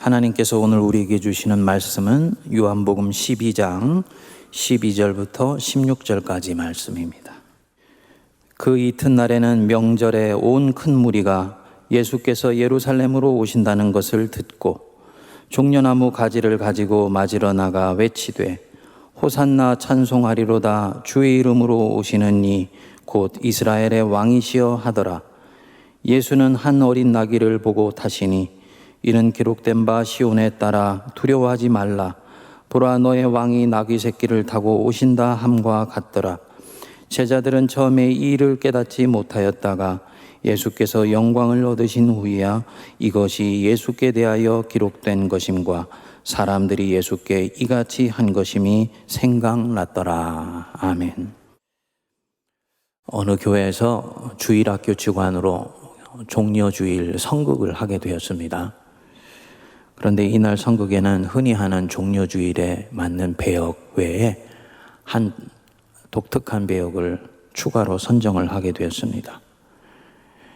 하나님께서 오늘 우리에게 주시는 말씀은 요한복음 12장 12절부터 16절까지 말씀입니다. 그 이튿날에는 명절에 온 큰 무리가 예수께서 예루살렘으로 오신다는 것을 듣고 종려나무 가지를 가지고 맞으러 나가 외치되 호산나 찬송하리로다 주의 이름으로 오시는 이 곧 이스라엘의 왕이시여 하더라. 예수는 한 어린 나귀를 보고 타시니 이는 기록된 바 시온에 따라 두려워하지 말라. 보라 너의 왕이 나귀 새끼를 타고 오신다 함과 같더라. 제자들은 처음에 이 일을 깨닫지 못하였다가 예수께서 영광을 얻으신 후에야 이것이 예수께 대하여 기록된 것임과 사람들이 예수께 이같이 한 것임이 생각났더라. 아멘. 어느 교회에서 주일학교 직관으로 종려주일 성극을 하게 되었습니다. 그런데 이날 성극에는 흔히 하는 종려주일에 맞는 배역 외에 한 독특한 배역을 추가로 선정을 하게 되었습니다.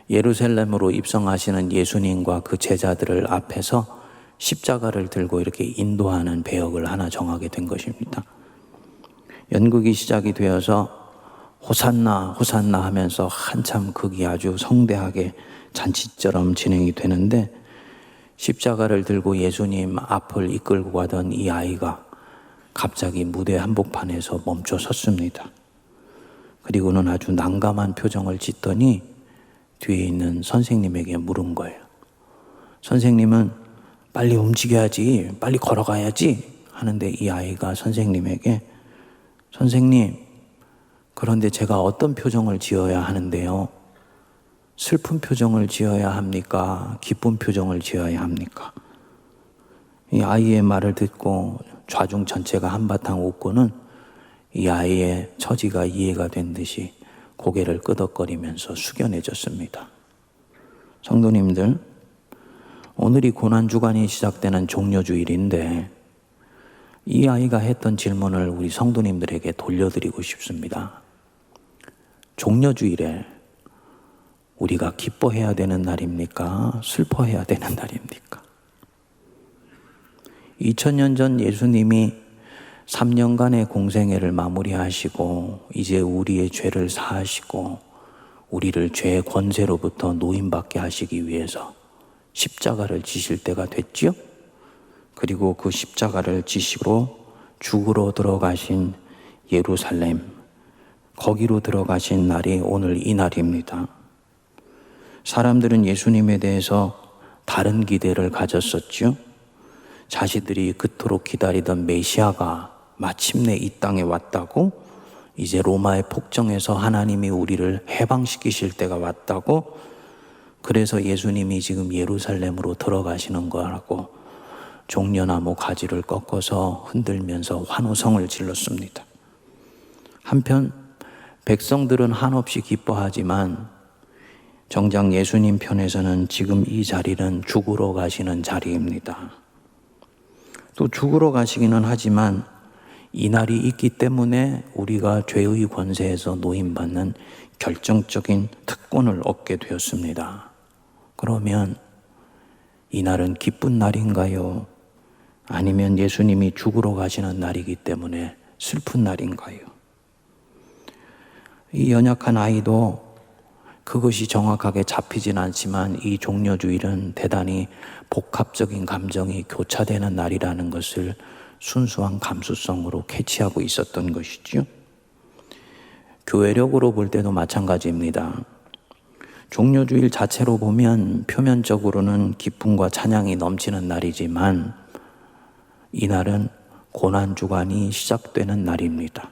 예루살렘으로 입성하시는 예수님과 그 제자들을 앞에서 십자가를 들고 이렇게 인도하는 배역을 하나 정하게 된 것입니다. 연극이 시작이 되어서 호산나 호산나 하면서 한참 극이 아주 성대하게 잔치처럼 진행이 되는데 십자가를 들고 예수님 앞을 이끌고 가던 이 아이가 갑자기 무대 한복판에서 멈춰 섰습니다. 그리고는 아주 난감한 표정을 짓더니 뒤에 있는 선생님에게 물은 거예요. 선생님은 빨리 움직여야지, 빨리 걸어가야지 하는데 이 아이가 선생님에게 선생님, 그런데 제가 어떤 표정을 지어야 하는데요? 슬픈 표정을 지어야 합니까? 기쁜 표정을 지어야 합니까? 이 아이의 말을 듣고 좌중 전체가 한바탕 웃고는 이 아이의 처지가 이해가 된 듯이 고개를 끄덕거리면서 숙연해졌습니다. 성도님들, 오늘이 고난주간이 시작되는 종려주일인데 이 아이가 했던 질문을 우리 성도님들에게 돌려드리고 싶습니다. 종려주일에 우리가 기뻐해야 되는 날입니까? 슬퍼해야 되는 날입니까? 2000년 전 예수님이 3년간의 공생애를 마무리하시고 이제 우리의 죄를 사하시고 우리를 죄의 권세로부터 노임받게 하시기 위해서 십자가를 지실 때가 됐죠? 그리고 그 십자가를 지시고 죽으러 들어가신 예루살렘, 거기로 들어가신 날이 오늘 이 날입니다. 사람들은 예수님에 대해서 다른 기대를 가졌었죠. 자신들이 그토록 기다리던 메시아가 마침내 이 땅에 왔다고, 이제 로마의 폭정에서 하나님이 우리를 해방시키실 때가 왔다고, 그래서 예수님이 지금 예루살렘으로 들어가시는 거라고 종려나무 가지를 꺾어서 흔들면서 환호성을 질렀습니다. 한편 백성들은 한없이 기뻐하지만 정작 예수님 편에서는 지금 이 자리는 죽으러 가시는 자리입니다. 또 죽으러 가시기는 하지만 이 날이 있기 때문에 우리가 죄의 권세에서 노임받는 결정적인 특권을 얻게 되었습니다. 그러면 이 날은 기쁜 날인가요? 아니면 예수님이 죽으러 가시는 날이기 때문에 슬픈 날인가요? 이 연약한 아이도 그것이 정확하게 잡히진 않지만 이 종려주일은 대단히 복합적인 감정이 교차되는 날이라는 것을 순수한 감수성으로 캐치하고 있었던 것이죠. 교회력으로 볼 때도 마찬가지입니다. 종려주일 자체로 보면 표면적으로는 기쁨과 찬양이 넘치는 날이지만 이날은 고난주간이 시작되는 날입니다.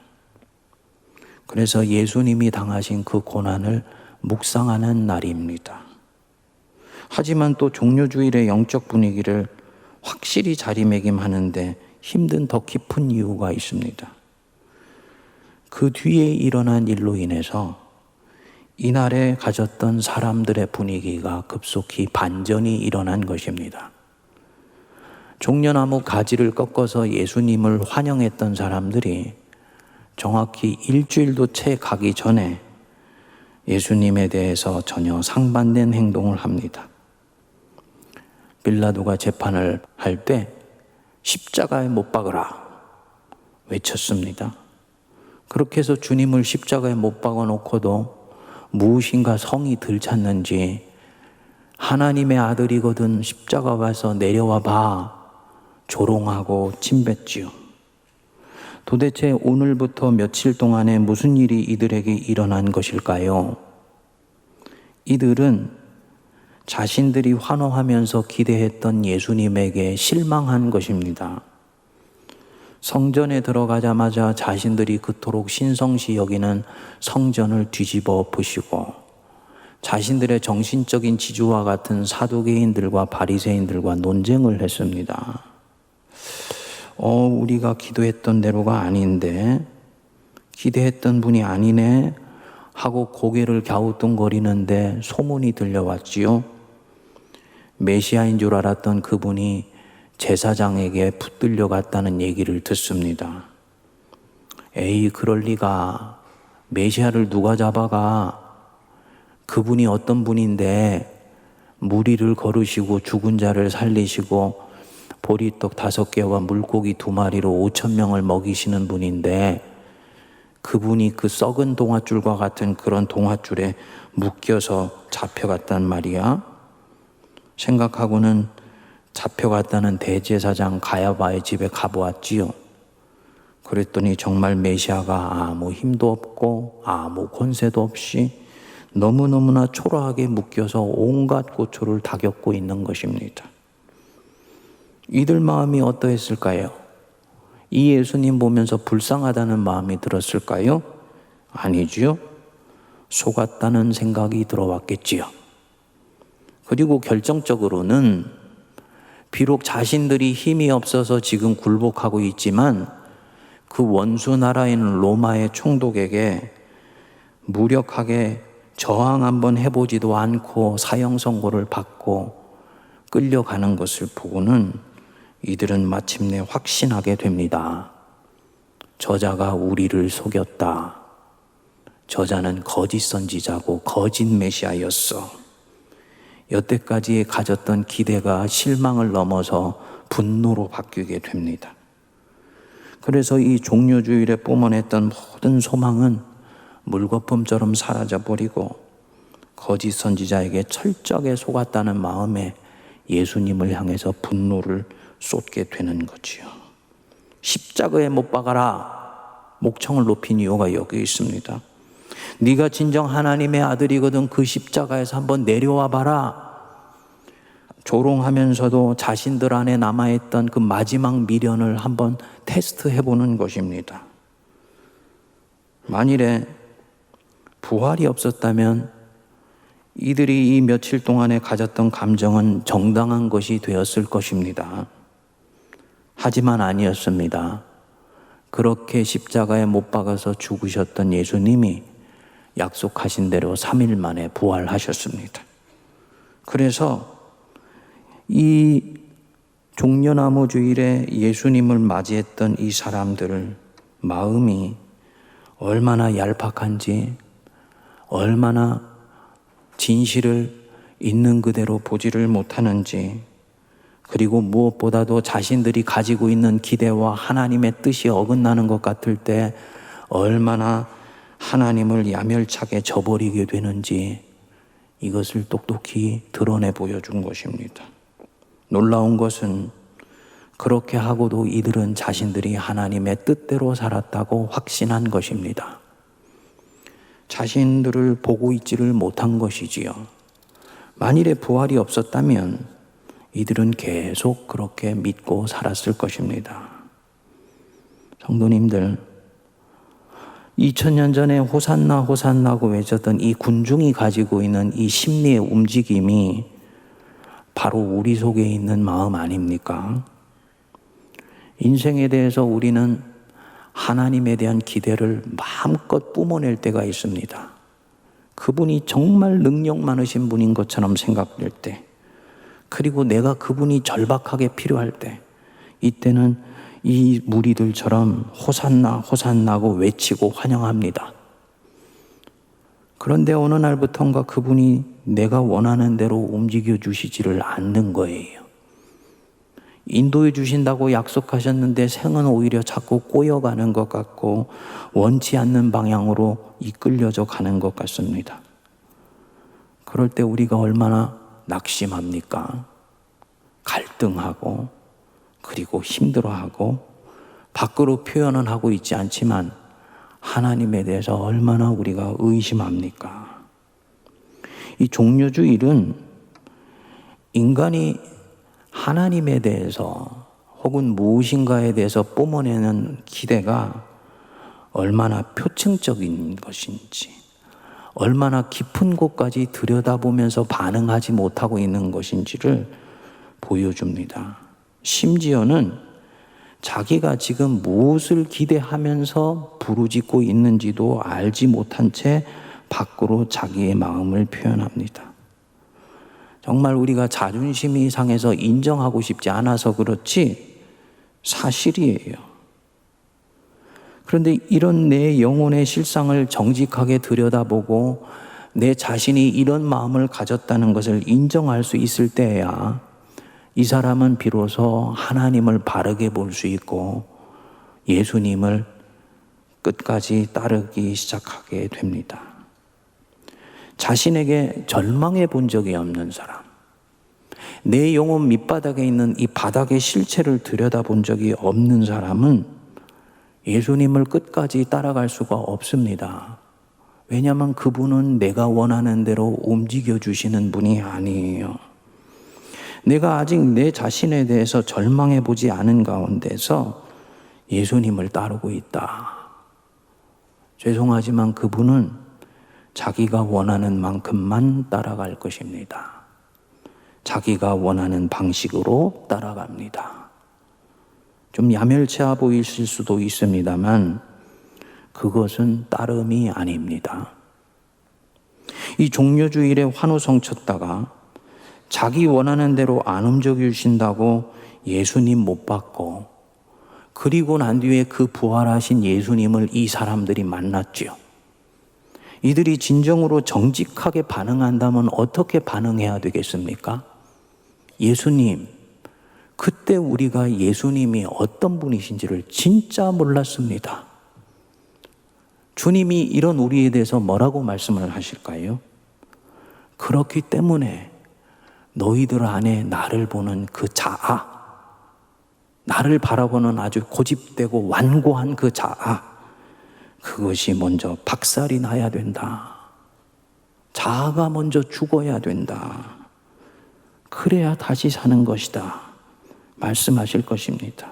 그래서 예수님이 당하신 그 고난을 묵상하는 날입니다. 하지만 또 종려주일의 영적 분위기를 확실히 자리매김하는데 힘든 더 깊은 이유가 있습니다. 그 뒤에 일어난 일로 인해서 이날에 가졌던 사람들의 분위기가 급속히 반전이 일어난 것입니다. 종려나무 가지를 꺾어서 예수님을 환영했던 사람들이 정확히 일주일도 채 가기 전에 예수님에 대해서 전혀 상반된 행동을 합니다. 빌라도가 재판을 할 때 십자가에 못 박으라 외쳤습니다. 그렇게 해서 주님을 십자가에 못 박아 놓고도 무엇인가 성이 들찼는지 하나님의 아들이거든 십자가 와서 내려와 봐 조롱하고 침뱉지요. 도대체 오늘부터 며칠 동안에 무슨 일이 이들에게 일어난 것일까요? 이들은 자신들이 환호하면서 기대했던 예수님에게 실망한 것입니다. 성전에 들어가자마자 자신들이 그토록 신성시 여기는 성전을 뒤집어 엎으시고 자신들의 정신적인 지주와 같은 사두개인들과 바리새인들과 논쟁을 했습니다. 우리가 기도했던 대로가 아닌데, 기대했던 분이 아니네 하고 고개를 갸우뚱거리는데 소문이 들려왔지요. 메시아인 줄 알았던 그분이 제사장에게 붙들려 갔다는 얘기를 듣습니다. 에이, 그럴 리가. 메시아를 누가 잡아가. 그분이 어떤 분인데 무리를 거르시고 죽은 자를 살리시고 보리떡 5개와 물고기 2마리로 5,000명을 먹이시는 분인데 그분이 그 썩은 동아줄과 같은 그런 동아줄에 묶여서 잡혀갔단 말이야. 생각하고는 잡혀갔다는 대제사장 가야바의 집에 가보았지요. 그랬더니 정말 메시아가 아무 힘도 없고 아무 권세도 없이 너무너무나 초라하게 묶여서 온갖 고초를 다 겪고 있는 것입니다. 이들 마음이 어떠했을까요? 이 예수님 보면서 불쌍하다는 마음이 들었을까요? 아니지요. 속았다는 생각이 들어왔겠지요. 그리고 결정적으로는 비록 자신들이 힘이 없어서 지금 굴복하고 있지만 그 원수 나라인 로마의 총독에게 무력하게 저항 한번 해보지도 않고 사형 선고를 받고 끌려가는 것을 보고는 이들은 마침내 확신하게 됩니다. 저자가 우리를 속였다. 저자는 거짓 선지자고 거짓 메시아였어. 여태까지 가졌던 기대가 실망을 넘어서 분노로 바뀌게 됩니다. 그래서 이 종려주일에 뿜어냈던 모든 소망은 물거품처럼 사라져버리고 거짓 선지자에게 철저하게 속았다는 마음에 예수님을 향해서 분노를 쏟게 되는 거지요. 십자가에 못 박아라. 목청을 높인 이유가 여기 있습니다. 네가 진정 하나님의 아들이거든 그 십자가에서 한번 내려와 봐라. 조롱하면서도 자신들 안에 남아있던 그 마지막 미련을 한번 테스트해보는 것입니다. 만일에 부활이 없었다면 이들이 이 며칠 동안에 가졌던 감정은 정당한 것이 되었을 것입니다. 하지만 아니었습니다. 그렇게 십자가에 못 박아서 죽으셨던 예수님이 약속하신 대로 3일 만에 부활하셨습니다. 그래서 이 종려나무 주일에 예수님을 맞이했던 이 사람들 마음이 얼마나 얄팍한지, 얼마나 진실을 있는 그대로 보지를 못하는지, 그리고 무엇보다도 자신들이 가지고 있는 기대와 하나님의 뜻이 어긋나는 것 같을 때 얼마나 하나님을 야멸차게 저버리게 되는지 이것을 똑똑히 드러내 보여준 것입니다. 놀라운 것은 그렇게 하고도 이들은 자신들이 하나님의 뜻대로 살았다고 확신한 것입니다. 자신들을 보고 있지를 못한 것이지요. 만일에 부활이 없었다면 이들은 계속 그렇게 믿고 살았을 것입니다. 성도님들, 2000년 전에 호산나 호산나고 외쳤던 이 군중이 가지고 있는 이 심리의 움직임이 바로 우리 속에 있는 마음 아닙니까? 인생에 대해서 우리는 하나님에 대한 기대를 마음껏 뿜어낼 때가 있습니다. 그분이 정말 능력 많으신 분인 것처럼 생각될 때, 그리고 내가 그분이 절박하게 필요할 때, 이때는 이 무리들처럼 호산나 호산나고 외치고 환영합니다. 그런데 어느 날부터인가 그분이 내가 원하는 대로 움직여 주시지를 않는 거예요. 인도해 주신다고 약속하셨는데 생은 오히려 자꾸 꼬여가는 것 같고 원치 않는 방향으로 이끌려져 가는 것 같습니다. 그럴 때 우리가 얼마나 낙심합니까? 갈등하고 그리고 힘들어하고 밖으로 표현은 하고 있지 않지만 하나님에 대해서 얼마나 우리가 의심합니까? 이 종려주일은 인간이 하나님에 대해서 혹은 무엇인가에 대해서 뿜어내는 기대가 얼마나 표층적인 것인지, 얼마나 깊은 곳까지 들여다보면서 반응하지 못하고 있는 것인지를 보여줍니다. 심지어는 자기가 지금 무엇을 기대하면서 부르짖고 있는지도 알지 못한 채 밖으로 자기의 마음을 표현합니다. 정말 우리가 자존심이 상해서 인정하고 싶지 않아서 그렇지 사실이에요. 그런데 이런 내 영혼의 실상을 정직하게 들여다보고 내 자신이 이런 마음을 가졌다는 것을 인정할 수 있을 때야 이 사람은 비로소 하나님을 바르게 볼 수 있고 예수님을 끝까지 따르기 시작하게 됩니다. 자신에게 절망해 본 적이 없는 사람, 내 영혼 밑바닥에 있는 이 바닥의 실체를 들여다본 적이 없는 사람은 예수님을 끝까지 따라갈 수가 없습니다. 왜냐하면 그분은 내가 원하는 대로 움직여 주시는 분이 아니에요. 내가 아직 내 자신에 대해서 절망해 보지 않은 가운데서 예수님을 따르고 있다. 죄송하지만 그분은 자기가 원하는 만큼만 따라갈 것입니다. 자기가 원하는 방식으로 따라갑니다. 좀 야멸차 보이실 수도 있습니다만 그것은 따름이 아닙니다. 이 종려주일에 환호성 쳤다가 자기 원하는 대로 안 움직여 주신다고 예수님 못 받고 그리고 난 뒤에 그 부활하신 예수님을 이 사람들이 만났죠. 이들이 진정으로 정직하게 반응한다면 어떻게 반응해야 되겠습니까? 예수님, 그때 우리가 예수님이 어떤 분이신지를 진짜 몰랐습니다. 주님이 이런 우리에 대해서 뭐라고 말씀을 하실까요? 그렇기 때문에 너희들 안에 나를 보는 그 자아, 나를 바라보는 아주 고집되고 완고한 그 자아, 그것이 먼저 박살이 나야 된다. 자아가 먼저 죽어야 된다. 그래야 다시 사는 것이다. 말씀하실 것입니다.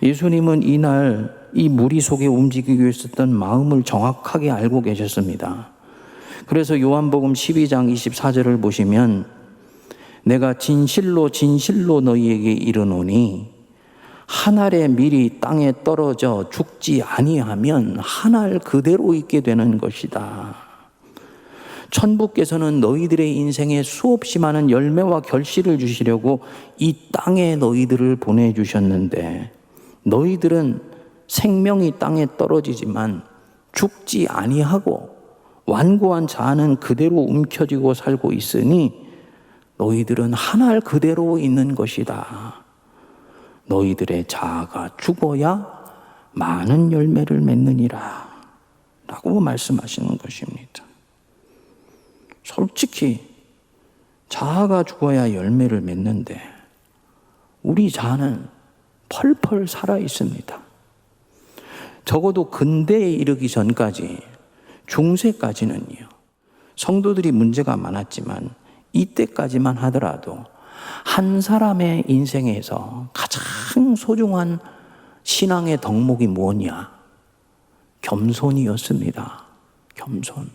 예수님은 이날 이 무리 속에 움직이고 있었던 마음을 정확하게 알고 계셨습니다. 그래서 요한복음 12장 24절을 보시면 내가 진실로 진실로 너희에게 이르노니 한 알의 밀이 땅에 떨어져 죽지 아니하면 한 알 그대로 있게 되는 것이다. 천부께서는 너희들의 인생에 수없이 많은 열매와 결실을 주시려고 이 땅에 너희들을 보내주셨는데 너희들은 생명이 땅에 떨어지지만 죽지 아니하고 완고한 자아는 그대로 움켜쥐고 살고 있으니 너희들은 한 알 그대로 있는 것이다. 너희들의 자아가 죽어야 많은 열매를 맺느니라 라고 말씀하시는 것입니다. 솔직히 자아가 죽어야 열매를 맺는데 우리 자아는 펄펄 살아 있습니다. 적어도 근대에 이르기 전까지, 중세까지는요, 성도들이 문제가 많았지만 이때까지만 하더라도 한 사람의 인생에서 가장 소중한 신앙의 덕목이 뭐냐? 겸손이었습니다. 겸손.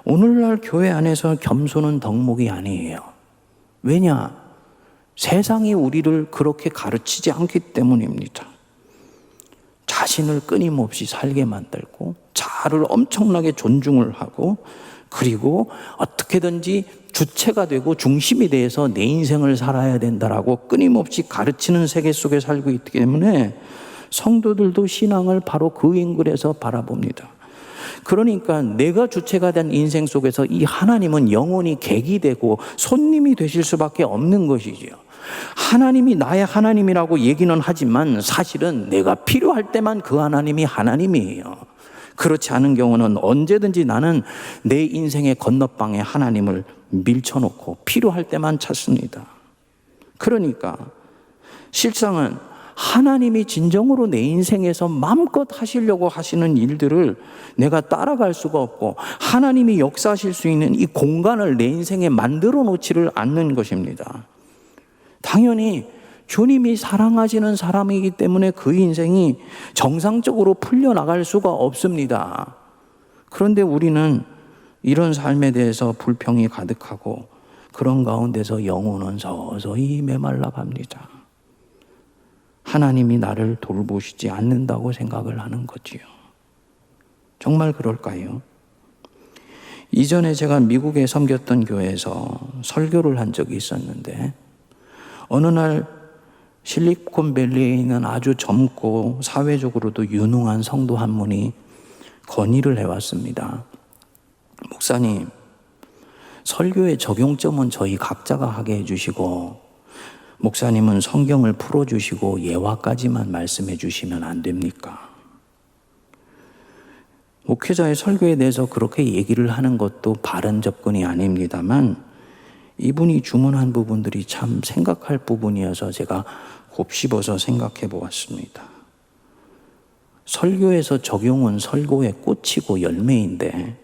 오늘날 교회 안에서 겸손은 덕목이 아니에요. 왜냐? 세상이 우리를 그렇게 가르치지 않기 때문입니다. 자신을 끊임없이 살게 만들고 자아를 엄청나게 존중을 하고 그리고 어떻게든지 주체가 되고 중심이 돼서 내 인생을 살아야 된다라고 끊임없이 가르치는 세계 속에 살고 있기 때문에 성도들도 신앙을 바로 그 앵글에서 바라봅니다. 그러니까 내가 주체가 된 인생 속에서 이 하나님은 영원히 객이 되고 손님이 되실 수밖에 없는 것이지요. 하나님이 나의 하나님이라고 얘기는 하지만 사실은 내가 필요할 때만 그 하나님이 하나님이에요. 그렇지 않은 경우는 언제든지 나는 내 인생의 건너방에 하나님을 밀쳐놓고 필요할 때만 찾습니다. 그러니까 실상은 하나님이 진정으로 내 인생에서 마음껏 하시려고 하시는 일들을 내가 따라갈 수가 없고 하나님이 역사하실 수 있는 이 공간을 내 인생에 만들어 놓지를 않는 것입니다. 당연히 주님이 사랑하시는 사람이기 때문에 그 인생이 정상적으로 풀려나갈 수가 없습니다. 그런데 우리는 이런 삶에 대해서 불평이 가득하고 그런 가운데서 영혼은 서서히 메말라 갑니다. 하나님이 나를 돌보시지 않는다고 생각을 하는 거지요. 정말 그럴까요? 이전에 제가 미국에 섬겼던 교회에서 설교를 한 적이 있었는데 어느 날 실리콘밸리에 있는 아주 젊고 사회적으로도 유능한 성도 한 분이 건의를 해왔습니다. 목사님, 설교의 적용점은 저희 각자가 하게 해주시고 목사님은 성경을 풀어주시고 예화까지만 말씀해 주시면 안 됩니까? 목회자의 설교에 대해서 그렇게 얘기를 하는 것도 바른 접근이 아닙니다만 이분이 주문한 부분들이 참 생각할 부분이어서 제가 곱씹어서 생각해 보았습니다. 설교에서 적용은 설교의 꽃이고 열매인데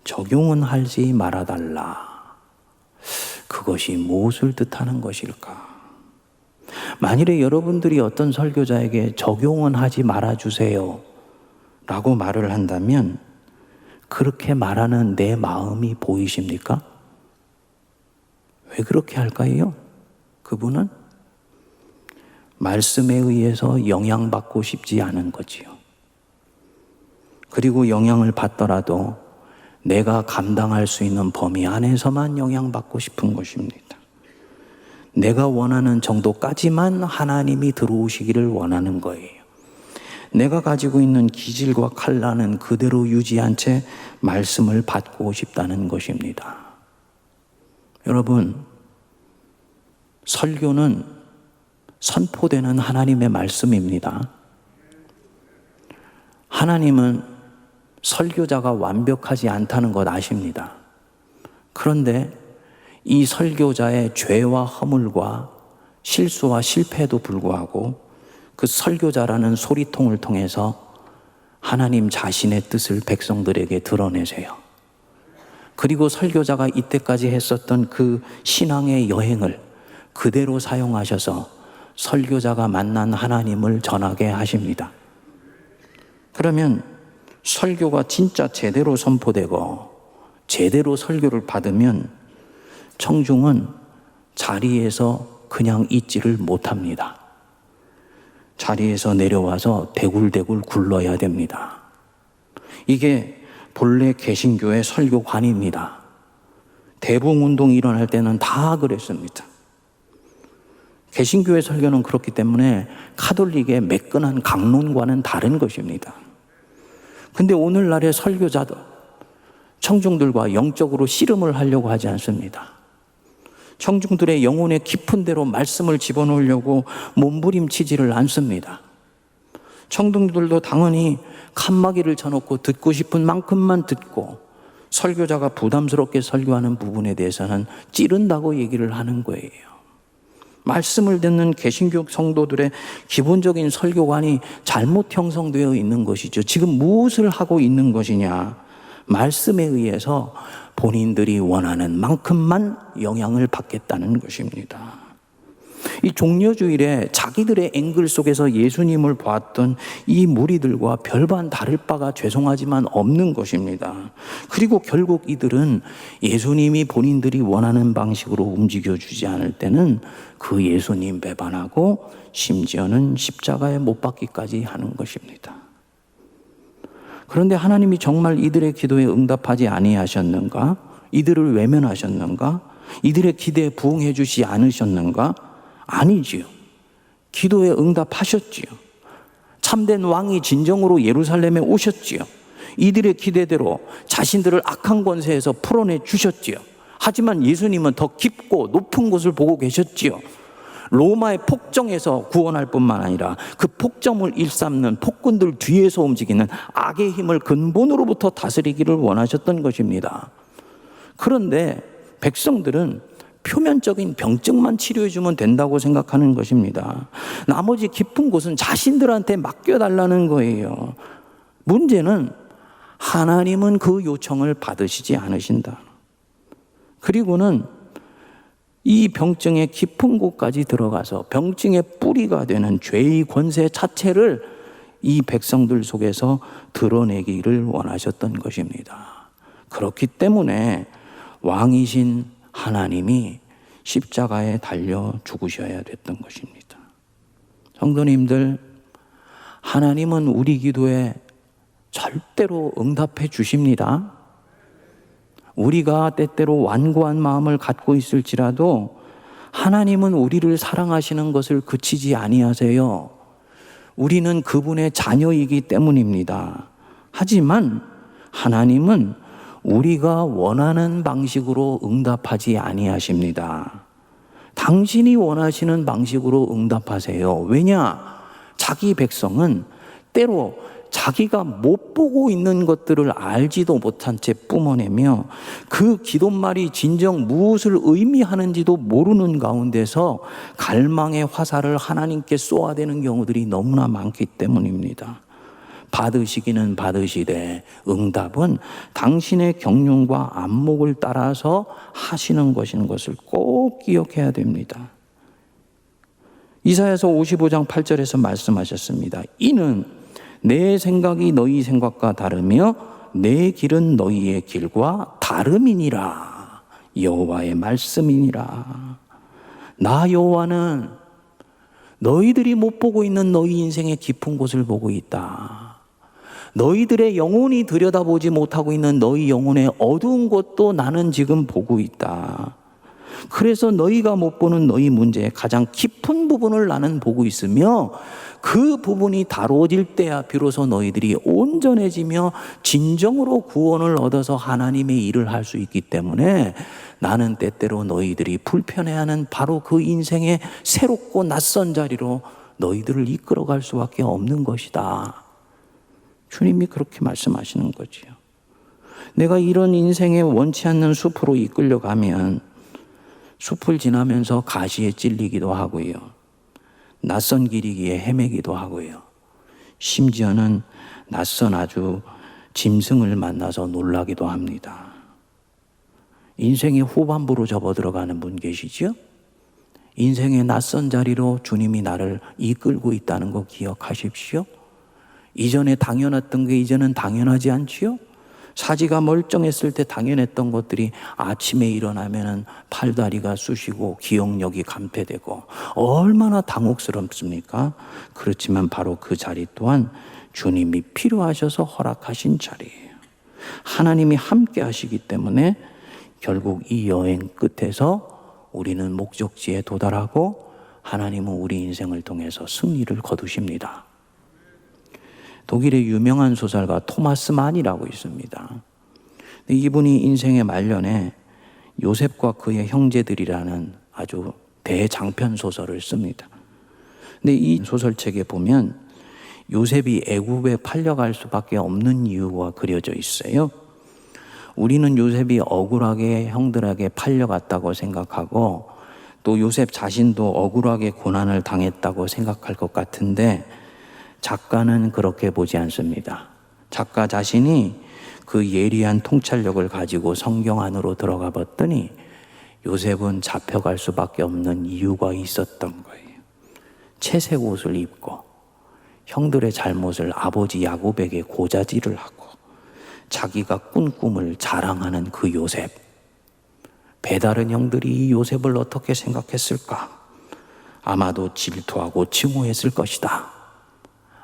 적용은 하지 말아달라. 그것이 무엇을 뜻하는 것일까? 만일에 여러분들이 어떤 설교자에게 적용은 하지 말아주세요 라고 말을 한다면 그렇게 말하는 내 마음이 보이십니까? 왜 그렇게 할까요? 그분은 말씀에 의해서 영향받고 싶지 않은 거지요. 그리고 영향을 받더라도 내가 감당할 수 있는 범위 안에서만 영향받고 싶은 것입니다. 내가 원하는 정도까지만 하나님이 들어오시기를 원하는 거예요. 내가 가지고 있는 기질과 칼라는 그대로 유지한 채 말씀을 받고 싶다는 것입니다. 여러분, 설교는 선포되는 하나님의 말씀입니다. 하나님은 설교자가 완벽하지 않다는 것 아십니다. 그런데 이 설교자의 죄와 허물과 실수와 실패에도 불구하고 그 설교자라는 소리통을 통해서 하나님 자신의 뜻을 백성들에게 드러내세요. 그리고 설교자가 이때까지 했었던 그 신앙의 여행을 그대로 사용하셔서 설교자가 만난 하나님을 전하게 하십니다. 그러면 설교가 진짜 제대로 선포되고 제대로 설교를 받으면 청중은 자리에서 그냥 있지를 못합니다. 자리에서 내려와서 대굴대굴 굴러야 됩니다. 이게 본래 개신교의 설교관입니다. 대붕운동이 일어날 때는 다 그랬습니다. 개신교의 설교는 그렇기 때문에 카톨릭의 매끈한 강론과는 다른 것입니다. 근데 오늘날의 설교자도 청중들과 영적으로 씨름을 하려고 하지 않습니다. 청중들의 영혼의 깊은 데로 말씀을 집어넣으려고 몸부림치지를 않습니다. 청중들도 당연히 칸막이를 쳐놓고 듣고 싶은 만큼만 듣고 설교자가 부담스럽게 설교하는 부분에 대해서는 찌른다고 얘기를 하는 거예요. 말씀을 듣는 개신교 성도들의 기본적인 설교관이 잘못 형성되어 있는 것이죠. 지금 무엇을 하고 있는 것이냐? 말씀에 의해서 본인들이 원하는 만큼만 영향을 받겠다는 것입니다. 이 종려주일에 자기들의 앵글 속에서 예수님을 보았던 이 무리들과 별반 다를 바가 죄송하지만 없는 것입니다. 그리고 결국 이들은 예수님이 본인들이 원하는 방식으로 움직여주지 않을 때는 그 예수님 배반하고 심지어는 십자가에 못 박기까지 하는 것입니다. 그런데 하나님이 정말 이들의 기도에 응답하지 아니하셨는가? 이들을 외면하셨는가? 이들의 기대에 부응해 주지 않으셨는가? 아니지요. 기도에 응답하셨지요. 참된 왕이 진정으로 예루살렘에 오셨지요. 이들의 기대대로 자신들을 악한 권세에서 풀어내 주셨지요. 하지만 예수님은 더 깊고 높은 곳을 보고 계셨지요. 로마의 폭정에서 구원할 뿐만 아니라 그 폭정을 일삼는 폭군들 뒤에서 움직이는 악의 힘을 근본으로부터 다스리기를 원하셨던 것입니다. 그런데 백성들은 표면적인 병증만 치료해주면 된다고 생각하는 것입니다. 나머지 깊은 곳은 자신들한테 맡겨달라는 거예요. 문제는 하나님은 그 요청을 받으시지 않으신다. 그리고는 이 병증의 깊은 곳까지 들어가서 병증의 뿌리가 되는 죄의 권세 자체를 이 백성들 속에서 드러내기를 원하셨던 것입니다. 그렇기 때문에 왕이신 하나님이 십자가에 달려 죽으셔야 됐던 것입니다. 성도님들, 하나님은 우리 기도에 절대로 응답해 주십니다. 우리가 때때로 완고한 마음을 갖고 있을지라도 하나님은 우리를 사랑하시는 것을 그치지 아니하세요. 우리는 그분의 자녀이기 때문입니다. 하지만 하나님은 우리가 원하는 방식으로 응답하지 아니하십니다. 당신이 원하시는 방식으로 응답하세요. 왜냐? 자기 백성은 때로 자기가 못 보고 있는 것들을 알지도 못한 채 뿜어내며 그 기도말이 진정 무엇을 의미하는지도 모르는 가운데서 갈망의 화살을 하나님께 쏘아대는 경우들이 너무나 많기 때문입니다. 받으시기는 받으시되 응답은 당신의 경륜과 안목을 따라서 하시는 것인 것을 꼭 기억해야 됩니다. 이사야서 55장 8절에서 말씀하셨습니다. 이는 내 생각이 너희 생각과 다르며 내 길은 너희의 길과 다름이니라. 여호와의 말씀이니라. 나 여호와는 너희들이 못 보고 있는 너희 인생의 깊은 곳을 보고 있다. 너희들의 영혼이 들여다보지 못하고 있는 너희 영혼의 어두운 곳도 나는 지금 보고 있다. 그래서 너희가 못 보는 너희 문제의 가장 깊은 부분을 나는 보고 있으며 그 부분이 다루어질 때야 비로소 너희들이 온전해지며 진정으로 구원을 얻어서 하나님의 일을 할 수 있기 때문에 나는 때때로 너희들이 불편해하는 바로 그 인생의 새롭고 낯선 자리로 너희들을 이끌어갈 수밖에 없는 것이다. 주님이 그렇게 말씀하시는 거지요. 내가 이런 인생에 원치 않는 숲으로 이끌려가면 숲을 지나면서 가시에 찔리기도 하고요. 낯선 길이기에 헤매기도 하고요. 심지어는 낯선 아주 짐승을 만나서 놀라기도 합니다. 인생의 후반부로 접어들어가는 분 계시죠? 인생의 낯선 자리로 주님이 나를 이끌고 있다는 거 기억하십시오. 이전에 당연했던 게 이제는 당연하지 않지요? 사지가 멀쩡했을 때 당연했던 것들이 아침에 일어나면은 팔다리가 쑤시고 기억력이 감퇴되고 얼마나 당혹스럽습니까? 그렇지만 바로 그 자리 또한 주님이 필요하셔서 허락하신 자리예요. 하나님이 함께 하시기 때문에 결국 이 여행 끝에서 우리는 목적지에 도달하고 하나님은 우리 인생을 통해서 승리를 거두십니다. 독일의 유명한 소설가 토마스 만이라고 있습니다. 이분이 인생의 말년에 요셉과 그의 형제들이라는 아주 대장편 소설을 씁니다. 근데 이 소설책에 보면 요셉이 애굽에 팔려갈 수밖에 없는 이유가 그려져 있어요. 우리는 요셉이 억울하게 형들에게 팔려갔다고 생각하고 또 요셉 자신도 억울하게 고난을 당했다고 생각할 것 같은데 작가는 그렇게 보지 않습니다. 작가 자신이 그 예리한 통찰력을 가지고 성경 안으로 들어가 봤더니 요셉은 잡혀갈 수밖에 없는 이유가 있었던 거예요. 채색 옷을 입고 형들의 잘못을 아버지 야곱에게 고자질을 하고 자기가 꾼 꿈을 자랑하는 그 요셉. 배다른 형들이 이 요셉을 어떻게 생각했을까? 아마도 질투하고 증오했을 것이다.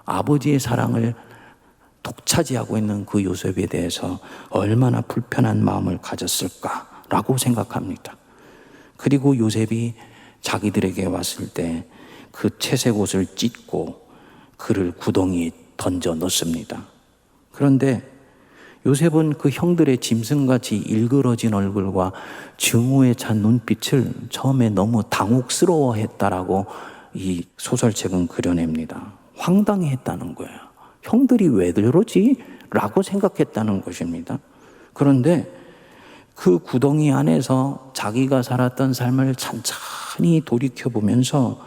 아버지의 사랑을 독차지하고 있는 그 요셉에 대해서 얼마나 불편한 마음을 가졌을까라고 생각합니다. 그리고 요셉이 자기들에게 왔을 때 그 채색 옷을 찢고 그를 구덩이에 던져 넣습니다. 그런데 요셉은 그 형들의 짐승같이 일그러진 얼굴과 증오에 찬 눈빛을 처음에 너무 당혹스러워했다라고 이 소설책은 그려냅니다. 황당해했다는 거예요. 형들이 왜 저러지? 라고 생각했다는 것입니다. 그런데 그 구덩이 안에서 자기가 살았던 삶을 찬찬히 돌이켜보면서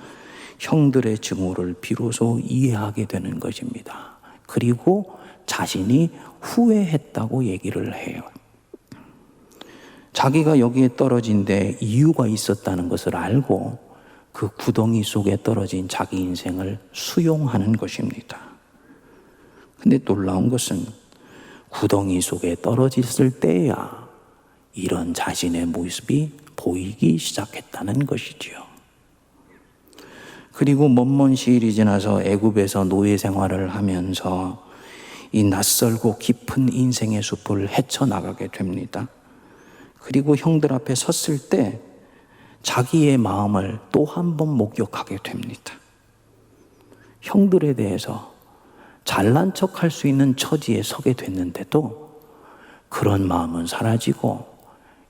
형들의 증오를 비로소 이해하게 되는 것입니다. 그리고 자신이 후회했다고 얘기를 해요. 자기가 여기에 떨어진 데 이유가 있었다는 것을 알고 그 구덩이 속에 떨어진 자기 인생을 수용하는 것입니다. 근데 놀라운 것은 구덩이 속에 떨어졌을 때야 이런 자신의 모습이 보이기 시작했다는 것이지요. 그리고 먼 시일이 지나서 애굽에서 노예 생활을 하면서 이 낯설고 깊은 인생의 숲을 헤쳐나가게 됩니다. 그리고 형들 앞에 섰을 때 자기의 마음을 또 한 번 목격하게 됩니다. 형들에 대해서 잘난 척할 수 있는 처지에 서게 됐는데도 그런 마음은 사라지고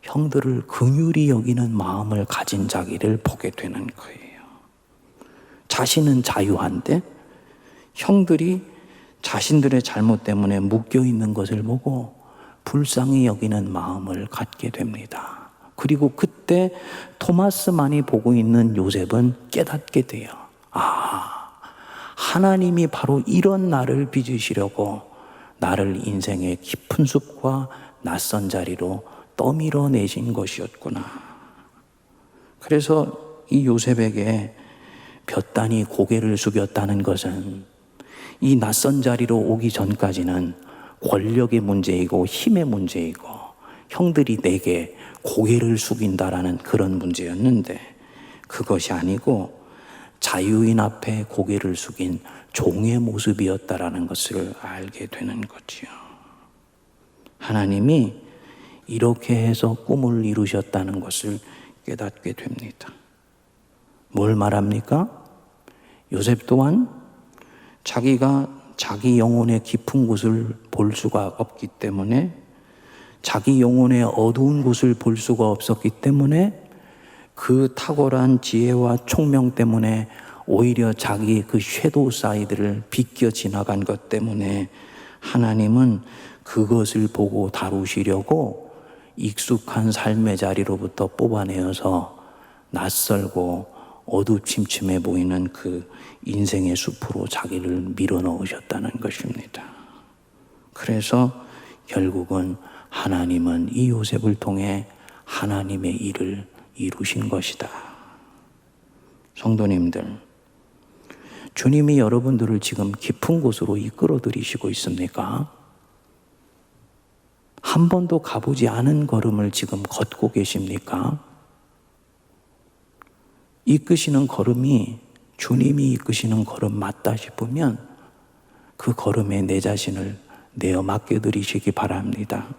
형들을 긍휼히 여기는 마음을 가진 자기를 보게 되는 거예요. 자신은 자유한데 형들이 자신들의 잘못 때문에 묶여있는 것을 보고 불쌍히 여기는 마음을 갖게 됩니다. 그리고 그때 토마스만이 보고 있는 요셉은 깨닫게 돼요. 하나님이 바로 이런 나를 빚으시려고 나를 인생의 깊은 숲과 낯선 자리로 떠밀어 내신 것이었구나. 그래서 이 요셉에게 볕단이 고개를 숙였다는 것은 이 낯선 자리로 오기 전까지는 권력의 문제이고 힘의 문제이고 형들이 내게 고개를 숙인다라는 그런 문제였는데 그것이 아니고 자유인 앞에 고개를 숙인 종의 모습이었다라는 것을 알게 되는 거지요. 하나님이 이렇게 해서 꿈을 이루셨다는 것을 깨닫게 됩니다. 뭘 말합니까? 요셉 또한 자기가 자기 영혼의 깊은 곳을 볼 수가 없기 때문에 자기 영혼의 어두운 곳을 볼 수가 없었기 때문에 그 탁월한 지혜와 총명 때문에 오히려 자기 그 섀도우 사이드를 비껴 지나간 것 때문에 하나님은 그것을 보고 다루시려고 익숙한 삶의 자리로부터 뽑아내어서 낯설고 어두침침해 보이는 그 인생의 숲으로 자기를 밀어넣으셨다는 것입니다. 그래서 결국은 하나님은 이 요셉을 통해 하나님의 일을 이루신 것이다. 성도님들, 주님이 여러분들을 지금 깊은 곳으로 이끌어 들이시고 있습니까? 한 번도 가보지 않은 걸음을 지금 걷고 계십니까? 이끄시는 걸음이 주님이 이끄시는 걸음 맞다 싶으면 그 걸음에 내 자신을 내어 맡겨드리시기 바랍니다.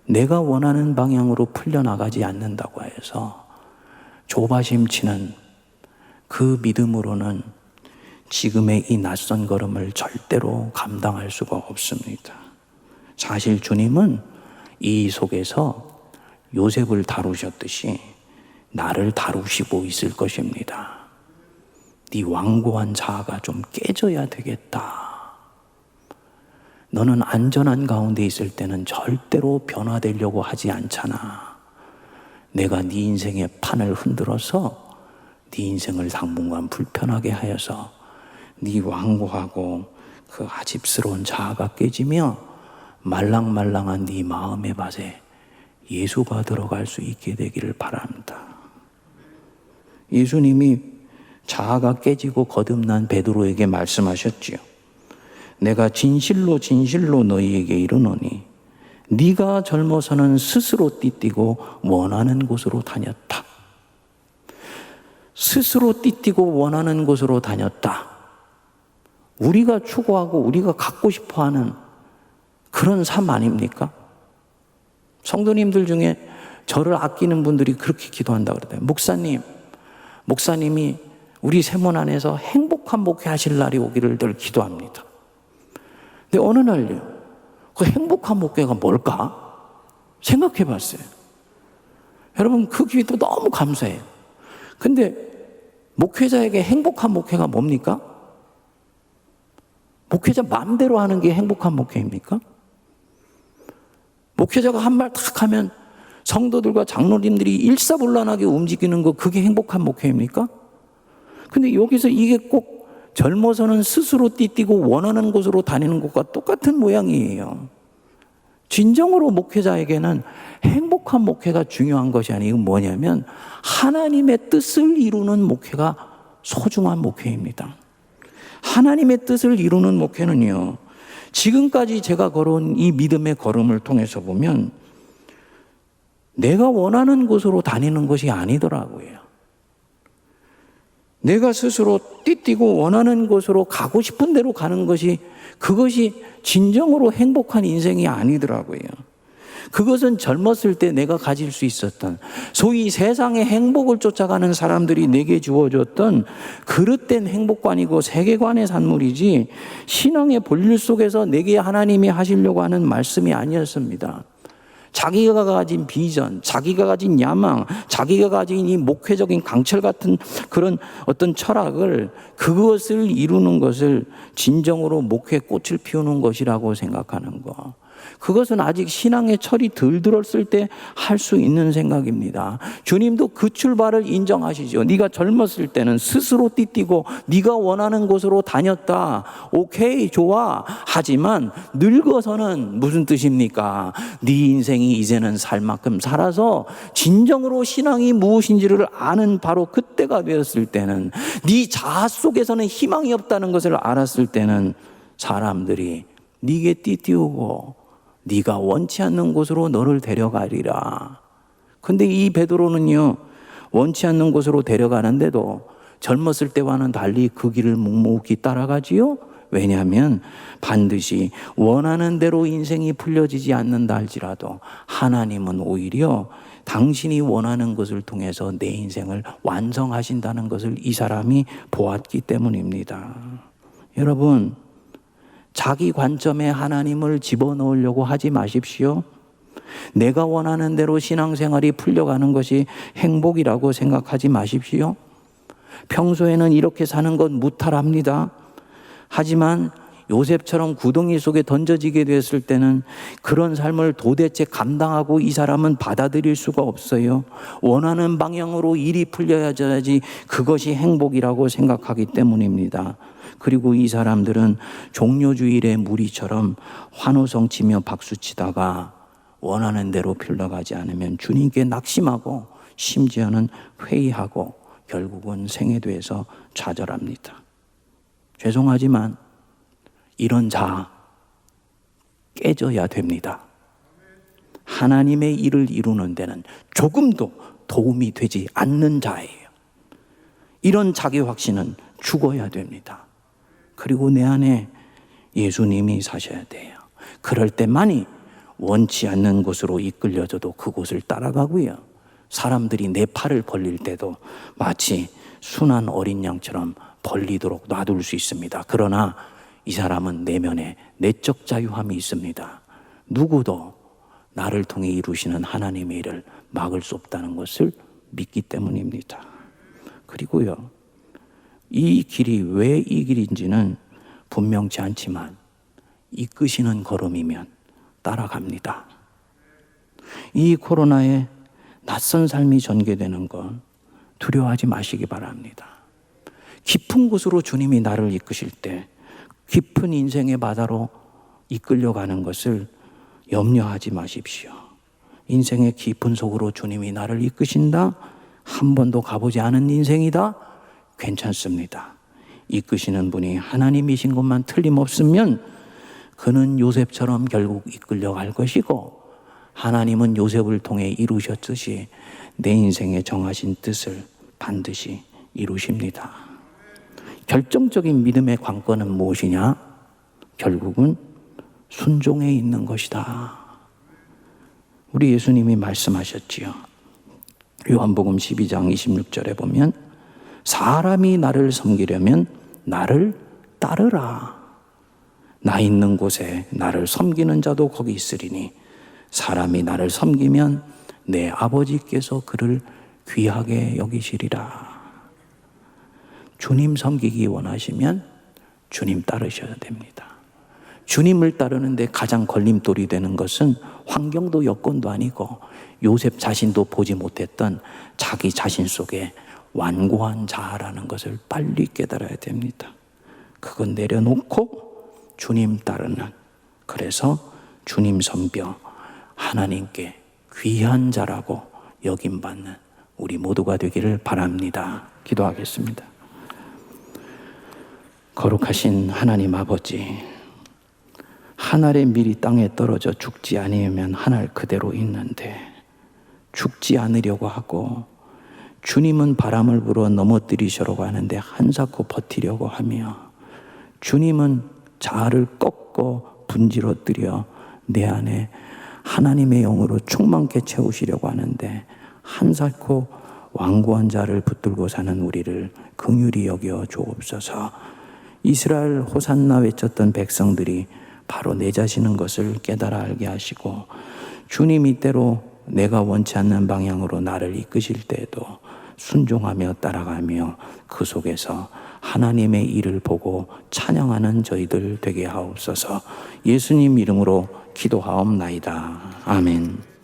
내가 원하는 방향으로 풀려나가지 않는다고 해서 조바심 치는 그 믿음으로는 지금의 이 낯선 걸음을 절대로 감당할 수가 없습니다. 사실 주님은 이 속에서 요셉을 다루셨듯이 나를 다루시고 있을 것입니다. 네 완고한 자아가 좀 깨져야 되겠다. 너는 안전한 가운데 있을 때는 절대로 변화되려고 하지 않잖아. 내가 네 인생의 판을 흔들어서 네 인생을 당분간 불편하게 하여서 네 완고하고 그 아집스러운 자아가 깨지며 말랑말랑한 네 마음의 밭에 예수가 들어갈 수 있게 되기를 바랍니다. 예수님이 자아가 깨지고 거듭난 베드로에게 말씀하셨지요. 내가 진실로 진실로 너희에게 이르노니 네가 젊어서는 스스로 띠띠고 원하는 곳으로 다녔다. 스스로 띠띠고 원하는 곳으로 다녔다. 우리가 추구하고 우리가 갖고 싶어하는 그런 삶 아닙니까? 성도님들 중에 저를 아끼는 분들이 그렇게 기도한다고 그러대요. 목사님이 우리 세몬 안에서 행복한 목회 하실 날이 오기를 늘 기도합니다. 근데 어느 날요, 그 행복한 목회가 뭘까? 생각해 봤어요. 여러분, 그 기회도 너무 감사해요. 근데 목회자에게 행복한 목회가 뭡니까? 목회자 마음대로 하는 게 행복한 목회입니까? 목회자가 한 말 탁 하면 성도들과 장로님들이 일사불란하게 움직이는 거, 그게 행복한 목회입니까? 근데 여기서 이게 꼭 젊어서는 스스로 띠뛰고 원하는 곳으로 다니는 것과 똑같은 모양이에요. 진정으로 목회자에게는 행복한 목회가 중요한 것이 아니고 뭐냐면 하나님의 뜻을 이루는 목회가 소중한 목회입니다. 하나님의 뜻을 이루는 목회는요, 지금까지 제가 걸어온 이 믿음의 걸음을 통해서 보면 내가 원하는 곳으로 다니는 것이 아니더라고요. 내가 스스로 띠뛰고 원하는 곳으로 가고 싶은 대로 가는 것이, 그것이 진정으로 행복한 인생이 아니더라고요. 그것은 젊었을 때 내가 가질 수 있었던, 소위 세상의 행복을 쫓아가는 사람들이 내게 주어졌던 그릇된 행복관이고 세계관의 산물이지, 신앙의 본질 속에서 내게 하나님이 하시려고 하는 말씀이 아니었습니다. 자기가 가진 비전, 자기가 가진 야망, 자기가 가진 이 목회적인 강철 같은 그런 어떤 철학을, 그것을 이루는 것을 진정으로 목회의 꽃을 피우는 것이라고 생각하는 거, 그것은 아직 신앙의 철이 덜 들었을 때 할 수 있는 생각입니다. 주님도 그 출발을 인정하시죠. 네가 젊었을 때는 스스로 띠뛰고 네가 원하는 곳으로 다녔다. 오케이, 좋아. 하지만 늙어서는 무슨 뜻입니까? 네 인생이 이제는 살 만큼 살아서 진정으로 신앙이 무엇인지를 아는 바로 그때가 되었을 때는, 네 자아 속에서는 희망이 없다는 것을 알았을 때는 사람들이 네게 띠띠우고 네가 원치 않는 곳으로 너를 데려가리라. 근데 이 베드로는요, 원치 않는 곳으로 데려가는데도 젊었을 때와는 달리 그 길을 묵묵히 따라가지요. 왜냐하면 반드시 원하는 대로 인생이 풀려지지 않는다 할지라도 하나님은 오히려 당신이 원하는 것을 통해서 내 인생을 완성하신다는 것을 이 사람이 보았기 때문입니다. 여러분, 자기 관점에 하나님을 집어넣으려고 하지 마십시오. 내가 원하는 대로 신앙생활이 풀려가는 것이 행복이라고 생각하지 마십시오. 평소에는 이렇게 사는 건 무탈합니다. 하지만 요셉처럼 구덩이 속에 던져지게 됐을 때는 그런 삶을 도대체 감당하고 이 사람은 받아들일 수가 없어요. 원하는 방향으로 일이 풀려야지 그것이 행복이라고 생각하기 때문입니다. 그리고 이 사람들은 종료주일의 무리처럼 환호성 치며 박수치다가 원하는 대로 풀려가지 않으면 주님께 낙심하고 심지어는 회의하고 결국은 생애돼서 좌절합니다. 죄송하지만 이런 자 깨져야 됩니다. 하나님의 일을 이루는 데는 조금도 도움이 되지 않는 자예요. 이런 자기 확신은 죽어야 됩니다. 그리고 내 안에 예수님이 사셔야 돼요. 그럴 때만이 원치 않는 곳으로 이끌려져도 그곳을 따라가고요. 사람들이 내 팔을 벌릴 때도 마치 순한 어린 양처럼 벌리도록 놔둘 수 있습니다. 그러나 이 사람은 내면에 내적 자유함이 있습니다. 누구도 나를 통해 이루시는 하나님의 일을 막을 수 없다는 것을 믿기 때문입니다. 그리고요, 이 길이 왜 이 길인지는 분명치 않지만 이끄시는 걸음이면 따라갑니다. 이 코로나에 낯선 삶이 전개되는 건 두려워하지 마시기 바랍니다. 깊은 곳으로 주님이 나를 이끄실 때 깊은 인생의 바다로 이끌려가는 것을 염려하지 마십시오. 인생의 깊은 속으로 주님이 나를 이끄신다? 한 번도 가보지 않은 인생이다? 괜찮습니다. 이끄시는 분이 하나님이신 것만 틀림없으면 그는 요셉처럼 결국 이끌려갈 것이고, 하나님은 요셉을 통해 이루셨듯이 내 인생에 정하신 뜻을 반드시 이루십니다. 결정적인 믿음의 관건은 무엇이냐? 결국은 순종에 있는 것이다. 우리 예수님이 말씀하셨지요. 요한복음 12장 26절에 보면 사람이 나를 섬기려면 나를 따르라. 나 있는 곳에 나를 섬기는 자도 거기 있으리니 사람이 나를 섬기면 내 아버지께서 그를 귀하게 여기시리라. 주님 섬기기 원하시면 주님 따르셔야 됩니다. 주님을 따르는데 가장 걸림돌이 되는 것은 환경도 여건도 아니고 요셉 자신도 보지 못했던 자기 자신 속에 완고한 자아라는 것을 빨리 깨달아야 됩니다. 그건 내려놓고 주님 따르는, 그래서 주님 섬겨 하나님께 귀한 자라고 여김받는 우리 모두가 되기를 바랍니다. 기도하겠습니다. 거룩하신 하나님 아버지, 한 알의 밀이 땅에 떨어져 죽지 아니하면 한 알 그대로 있는데 죽지 않으려고 하고 주님은 바람을 불어 넘어뜨리시려고 하는데 한사코 버티려고 하며 주님은 자아를 꺾고 분지러뜨려 내 안에 하나님의 영으로 충만케 채우시려고 하는데 한사코 완고한 자를 붙들고 사는 우리를 긍휼히 여겨 주옵소서. 이스라엘 호산나 외쳤던 백성들이 바로 내 자신인 것을 깨달아 알게 하시고 주님 이때로 내가 원치 않는 방향으로 나를 이끄실 때에도 순종하며 따라가며 그 속에서 하나님의 일을 보고 찬양하는 저희들 되게 하옵소서. 예수님 이름으로 기도하옵나이다. 아멘.